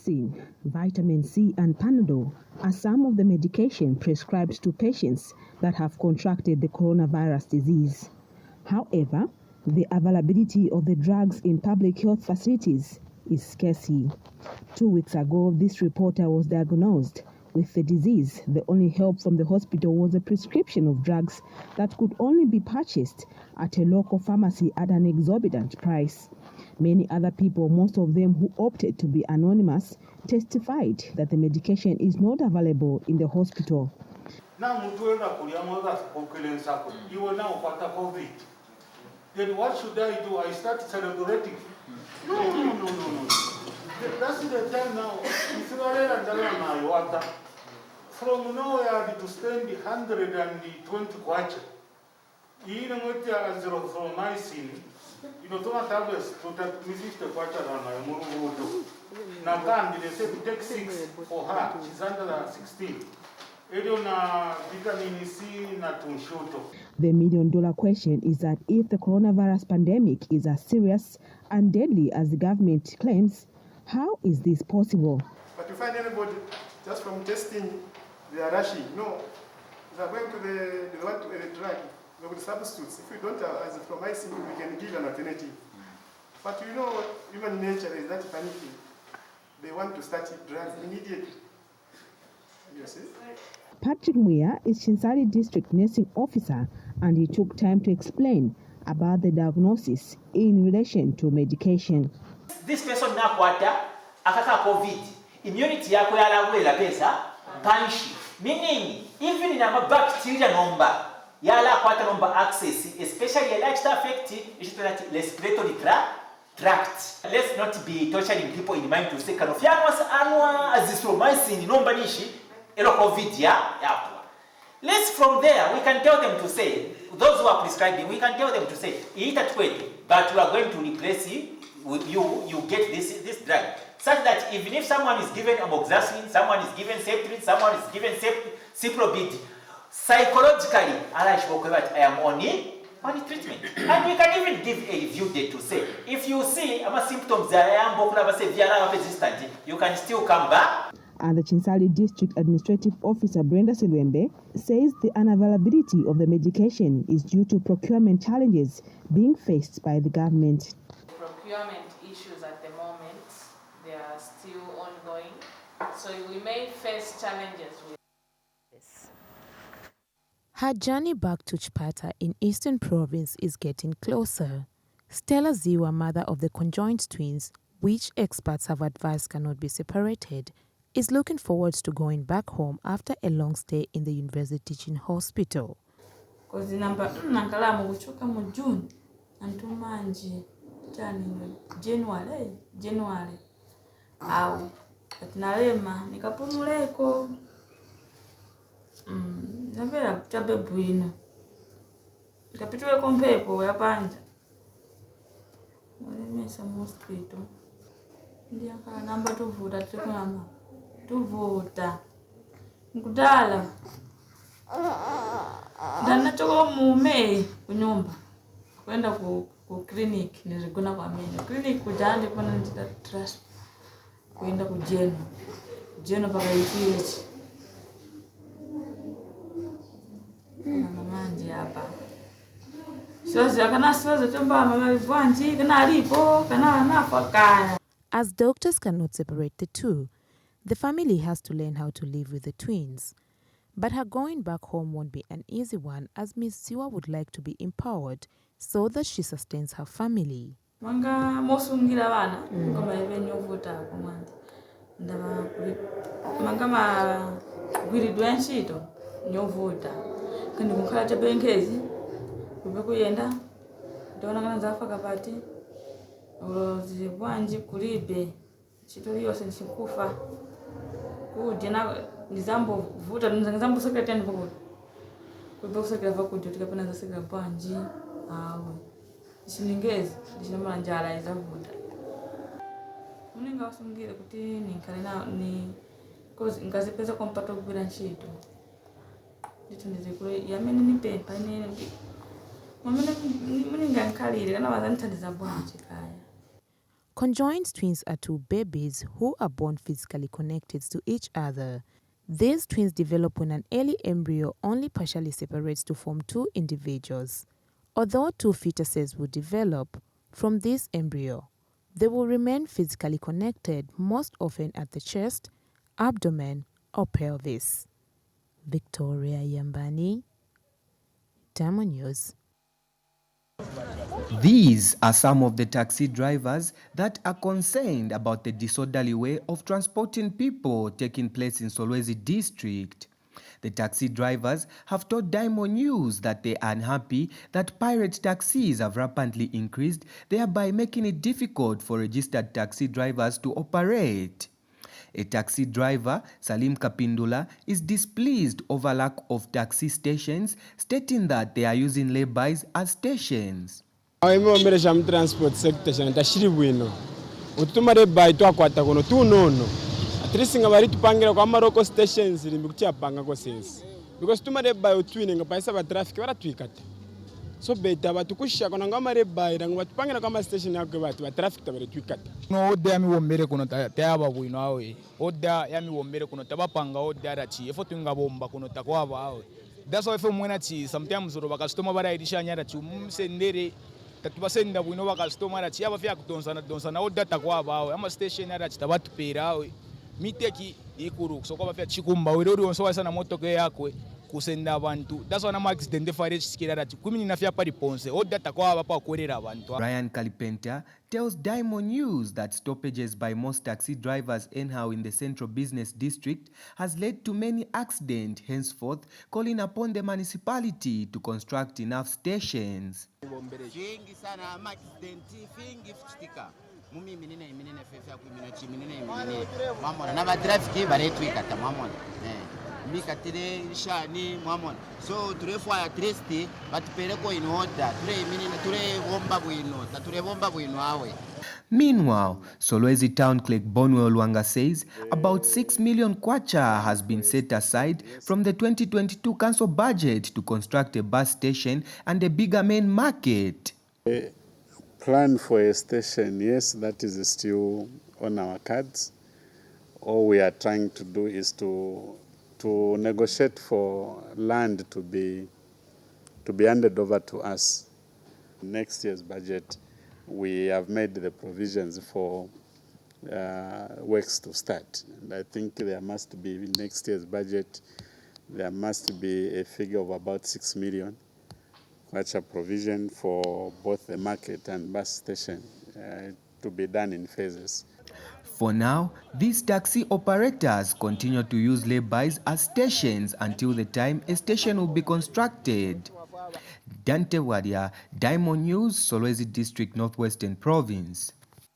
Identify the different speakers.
Speaker 1: Azithromycin, vitamin C and Panadol are some of the medication prescribed to patients that have contracted the coronavirus disease. However, the availability of the drugs in public health facilities is scarce. 2 weeks ago, this reporter was diagnosed with the disease. The only help from the hospital was a prescription of drugs that could only be purchased at a local pharmacy at an exorbitant price. Many other people, most of them who opted to be anonymous, testified that the medication is not available in the hospital.
Speaker 2: Then what should I do? I start celebrating. No. That's the time now. From nowhere to spend 120 kwacha. Even with the azithromycin, tablets to Mrs. Kwacha and Murudo. Now, they say to take 6 for her. She's under 16.
Speaker 1: The million-dollar question is that if the coronavirus pandemic is as serious and deadly as the government claims, how is this possible?
Speaker 3: But to find anybody just from testing, they are rushing. No, they are going to they want a drug. They will substitutes. If you don't have azithromycin, we can give an alternative. But human nature is that panicky. They want to start drugs immediately. You see?
Speaker 1: Patrick Muya is Chinsali District Nursing Officer, and he took time to explain about the diagnosis in relation to medication.
Speaker 4: This person now akaka COVID, immunity yako yalawela pesa panshi, meaning even in a bacteria number yala kwata number access, especially like to affect respiratory tract. Let's not be torturing people in mind to say kanofyanwas anwa azithromycin number nishi. Let's from there, we can tell them to say, those who are prescribing, we can tell them to say, eat at weight, but we are going to replace it with you get this drug. Such that even if someone is given amoxicillin, someone is given Ceftriaxone, someone is given Ciprobid, psychologically, I am on treatment. And we can even give a review date to say, if you see symptoms that I am resistant, you can still come back.
Speaker 1: And the Chinsali District Administrative Officer Brenda Silwembe says the unavailability of the medication is due to procurement challenges being faced by the government.
Speaker 5: Procurement issues at the moment, they are still ongoing, so we may face challenges with this.
Speaker 6: Her journey back to Chipata in Eastern Province is getting closer. Stella Ziwa, mother of the conjoined twins, which experts have advised cannot be separated, is looking forward to going back home after a long stay in the University Teaching Hospital.
Speaker 7: Because number nankalamu kuchoka mu June antuma nje January au atinalema nikapumuleko nabera chabe bwino nikapitwe kompepo yapanja mesa mosquito ndia kana namba tuvuta tukunama tuvuta nkudala ndana choko mume kunyumba kwenda ku clinic nilikuwa kwa mimi clinic kujande pana nita trust kwenda kujeno paka ifichi na manje hapa siwezi tomba mama bwanji kana alipo kana nafakana.
Speaker 6: As doctors cannot separate the two, the family has to learn how to live with the twins. But her going back home won't be an easy one, as Ms. Ziwa would like to be empowered so that she sustains her family.
Speaker 7: Manga mosungira bana kama ebenyo vuta kumandi ndaba manga ma gwiridwe nshito nyovuta kandi kukhala tabenkezi ubekuyenda ndona kana zafa kapati urozi bwanji kulibe chitoli yose nchikufa kudina nizambo vuta nizambo sekretani vuta kubo sekretani vuta tikapena za sekretani bwanji awe Siningezi ndishimana njala izavuda muninga wasungire kuti ninkale na ni cause ngazipeza kompata kubira ntchito ndithu ndizikule yamene ni pepa ine mamene muninga nkhalire kana wazanthandiza bwanji kaya.
Speaker 6: Conjoined twins are two babies who are born physically connected to each other. These twins develop when an early embryo only partially separates to form two individuals. Although two fetuses will develop from this embryo, they will remain physically connected most often at the chest, abdomen, or pelvis. Victoria Yambani, Diamond News.
Speaker 8: These are some of the taxi drivers that are concerned about the disorderly way of transporting people taking place in Solwezi district. The taxi drivers have told Diamond News that they are unhappy that pirate taxis have rapidly increased, thereby making it difficult for registered taxi drivers to operate. A taxi driver, Salim Kapindula, is displeased over lack of taxi stations, stating that they are using laybys as stations.
Speaker 9: Mu transport sector tashiri bwino utuma lay-by twakwata kuno tunono atirisinga bari tupangira kwa maroko stations limbi kutyapanga ko sense because tuma lay-by utwine ngapaisa ba traffic baratwikata so beta batukusha kona ngama lay-by rangu tupangira kwa station yakwe batu ba traffic tabaretwikata
Speaker 10: no oda yami wombere kuno tayaba bwino awe oda yami wombere kuno tabapanga oda arachi efo twinga bomba kuno takwaba awe that's why efo mwena chi sometimes ro bakastoma bara idisha nyara chi umsendere tatubasenda bwino bakastoma arachi aba fya kudonsana oda takwaba awe ama station arachi tabatupera awe miteki ikuru so kwa fya chikumba we rori onso wasana motoke yakwe kusenda abantu that's why na accident defare sikira arachi kumini na fya pari ponse oda takwaba pa korera abantu.
Speaker 8: Brian Kalipenta tells Diamond News that stoppages by most taxi drivers anyhow in the central business district has led to many accidents, henceforth calling upon the municipality to construct enough stations.
Speaker 11: Vingi sana accident vingi fitika mumi minene fefa ku minene mamona na ba traffic baretwikata mamona mikatire shani mamona so turefwa ya tristi batupereko in order ture bomba bwino awe.
Speaker 8: Meanwhile, Solwezi Town Clerk Bonwell Lwanga says about 6 million kwacha has been set aside from the 2022 council budget to construct a bus station and a bigger main market.
Speaker 12: A plan for a station, yes, that is still on our cards. All we are trying to do is to negotiate for land to be handed over to us. Next year's budget, we have made the provisions for works to start. And I think there must be, in next year's budget, there must be a figure of about 6 million, such a provision for both the market and bus station to be done in phases.
Speaker 8: For now, these taxi operators continue to use laybys as stations until the time a station will be constructed. Dante Wadia, Diamond News, Solwezi District, Northwestern Province.